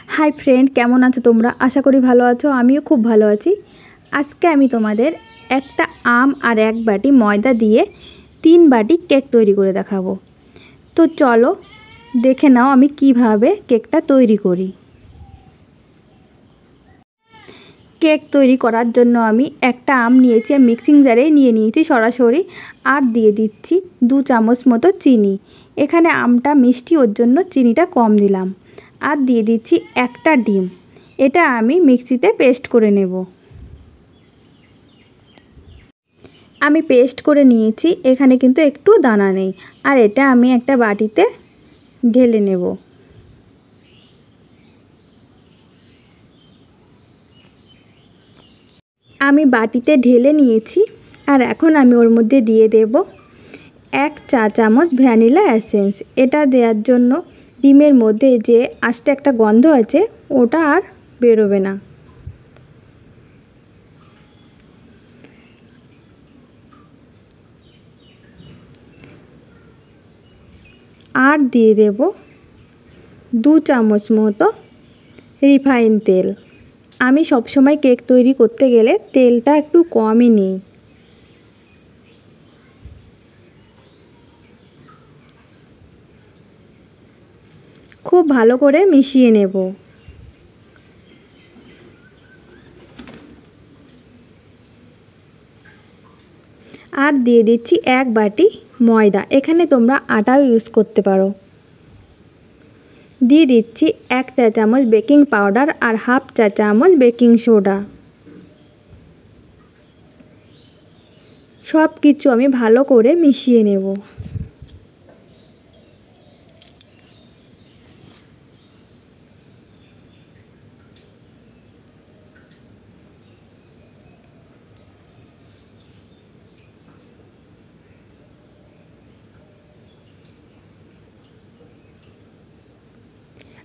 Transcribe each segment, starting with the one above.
High friend केमन आछो तोमरा आशा करी भालो आछो आमिओ खूब भालो आछि। आजके आमि तोमादेर एकटा आम और एक बाटी मयदा दिए 3 बाटी केक तैरी करे देखाबो। तो चलो देखे नाओ आमि किभाबे केकटा तैरी करी। केक तैरी करार जन्य आमि एकटा आम नियेछि, मिक्सिंग जारे निये नियेछि सरासरि और दिए दिচ্ছি 2 चामच मतो चीनी। एखाने आमटा मिष्टि ओर जन्य चीनिटा कम दिलाम और दिए दिচ্ছি একটা ডিম। এটা আমি মিক্সিতে পেস্ট করে নেব। আমি পেস্ট করে নিয়েছি, এখানে কিন্তু একটু দানা নেই। আর এটা আমি একটা বাটিতে ঢেলে নেব। আমি বাটিতে ঢেলে নিয়েছি আর এখন আমি ওর মধ্যে দিয়ে দেব 1 চা চামচ ভ্যানিলা এসেন্স। এটা দেওয়ার জন্য ডিমের মধ্যে যে আস্তে একটা গন্ধ আছে ওটা আর বেরোবে না। আর দিয়ে দেব 2 চামচ মতো রিফাইন তেল। আমি সব সময় কেক তৈরি করতে গেলে তেলটা একটু কমই নিই। खूब भालो करे मिशिए नेब। और दिए दिচ্ছি 1 बाटी मयदा, एखाने तोमरा आटाও यूज करते पारो। दिए दिচ্ছি 1 चा चामच बेकिंग पाउडार और हाफ चा चामच बेकिंग सोडा। सब किछु आमि भालो करे मिशिए नेब।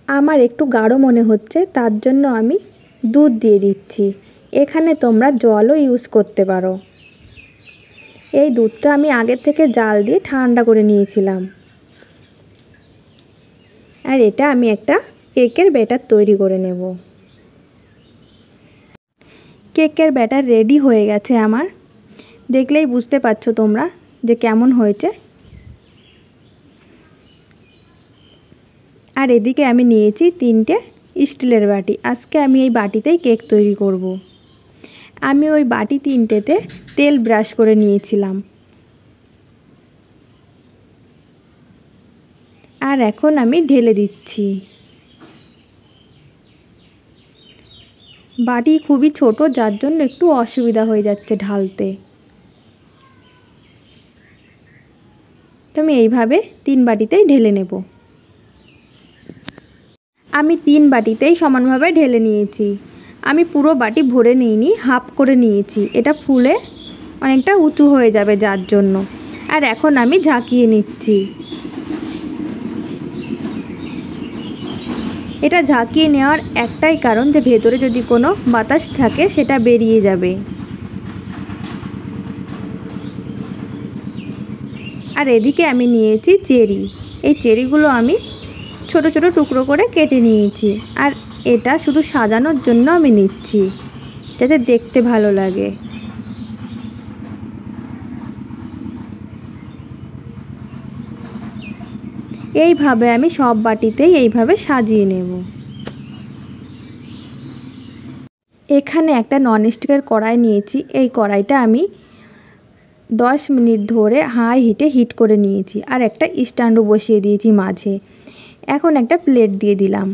আমার একটু গাঢ় মনে হচ্ছে তার জন্য আমি দুধ দিয়ে দিচ্ছি। এখানে তোমরা জলও ইউজ করতে পারো। এই দুধটা আমি আগে থেকে জাল দিয়ে ঠান্ডা করে নিয়েছিলাম। আর এটা আমি একটা কেকের ব্যাটার তৈরি করে নেব। কেকের ব্যাটার রেডি হয়ে গেছে আমার। দেখলেই বুঝতে পারছো তোমরা যে কেমন হয়েছে। আর এদিকে আমি নিয়েছি 3টে স্টিলের বাটি। আজকে আমি এই বাটিতেই কেক তৈরি করব। আমি ওই বাটি 3টেতে তেল ব্রাশ করে নিয়েছিলাম। আর এখন আমি ঢেলে দিচ্ছি। বাটি খুবই ছোট যার জন্য একটু অসুবিধা হয়ে যাচ্ছে ঢালতে। তো আমি এইভাবে 3 বাটিতেই ঢেলে নেব। আমি 3 বাটিতেই সমানভাবে ঢেলে নিয়েছি। আমি পুরো বাটি ভরে নিইনি, হাফ করে নিয়েছি। এটা ফুলে অনেকটা উঁচু হয়ে যাবে যার জন্য। আর এখন আমি ঝাঁকিয়ে নিচ্ছি। এটা ঝাঁকিয়ে নেওয়ার একটাই কারণ যে ভেতরে যদি কোনো বাতাস থাকে সেটা বেরিয়ে যাবে। আর এদিকে আমি নিয়েছি চেরি। এই চেরিগুলো আমি ছোট ছোট টুকরো করে কেটে নিয়েছি। আর এটা শুধু সাজানোর জন্য আমি নিচ্ছি যাতে দেখতে ভালো লাগে। এইভাবে আমি সব বাটিতেই এইভাবে সাজিয়ে নেব। এখানে একটা ননস্টিকের কড়াই নিয়েছি। এই কড়াইটা আমি 10 মিনিট ধরে হাই হিটে হিট করে নিয়েছি। আর একটা স্ট্যান্ডও বসিয়ে দিয়েছি মাঝে। এখন একটা প্লেট দিয়ে দিলাম,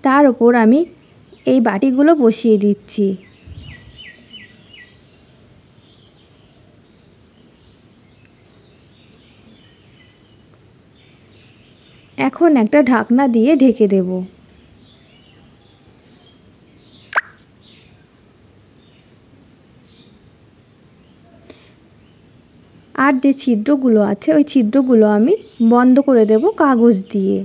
তার উপর আমি এই বাটিগুলো বসিয়ে দিচ্ছি। এখন একটা ঢাকনা দিয়ে ঢেকে দেব। আর যে ছিদ্রগুলো আছে ওই ছিদ্রগুলো আমি বন্ধ করে দেব কাগজ দিয়ে।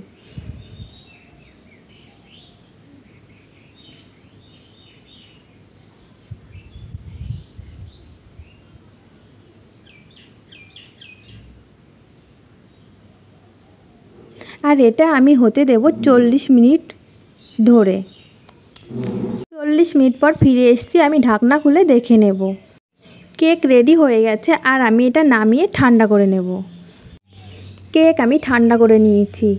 আর এটা আমি হতে দেব 40 মিনিট ধরে। 40 মিনিট পর ফিরে এসেছি, আমি ঢাকনা খুলে দেখে নেব। কেক রেডি হয়ে গেছে আর আমি এটা নামিয়ে ঠান্ডা করে নেব। কেক আমি ঠান্ডা করে নিয়েছি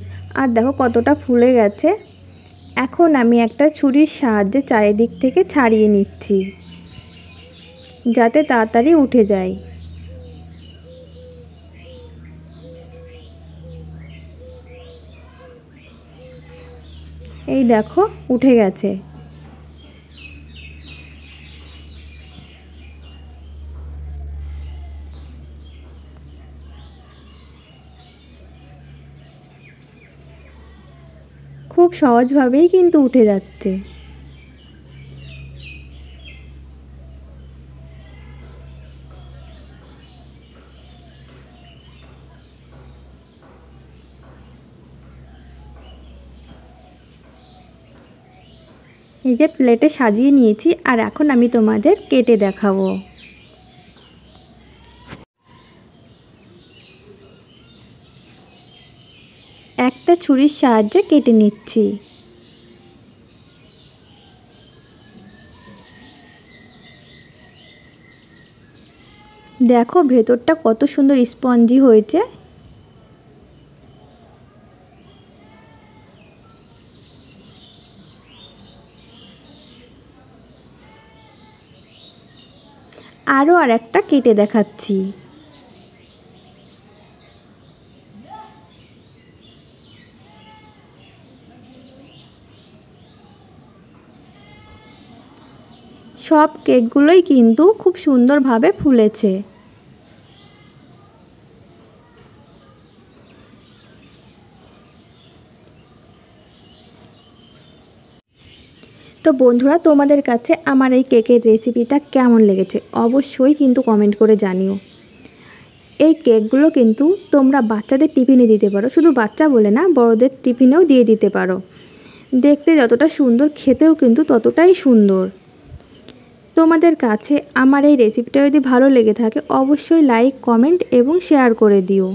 আর দেখো কতটা ফুলে গেছে। এখন আমি একটা ছুরির সাহায্যে চারিদিক থেকে ছাড়িয়ে নিচ্ছি যাতে তাড়াতাড়ি উঠে যায়। এই দেখো উঠে গেছে। খুব সহজভাবেই কিন্তু উঠে যাচ্ছে। এই যে প্লেটে সাজিয়ে নিয়েছি আর এখন আমি তোমাদের কেটে দেখাবো। একটা ছুরির সাহায্যে কেটে নিচ্ছি। দেখো ভেতরটা কত সুন্দর স্পঞ্জি হয়েছে। আরও একটা কেটে দেখাচ্ছি। সব কেকগুলোই কিন্তু খুব সুন্দরভাবে ফুলেছে। তো বন্ধুরা, তোমাদের কাছে আমার এই কেকের রেসিপিটা কেমন লেগেছে অবশ্যই কিন্তু কমেন্ট করে জানিও। এই কেকগুলো কিন্তু তোমরা বাচ্চাদের টিফিনে দিতে পারো, শুধু বাচ্চা বলে না, বড়দের টিফিনেও দিয়ে দিতে পারো। দেখতে যতটা সুন্দর, খেতেও কিন্তু ততটাই সুন্দর। তোমাদের কাছে আমার এই রেসিপিটা যদি ভালো লেগে থাকে অবশ্যই লাইক, কমেন্ট এবং শেয়ার করে দিও।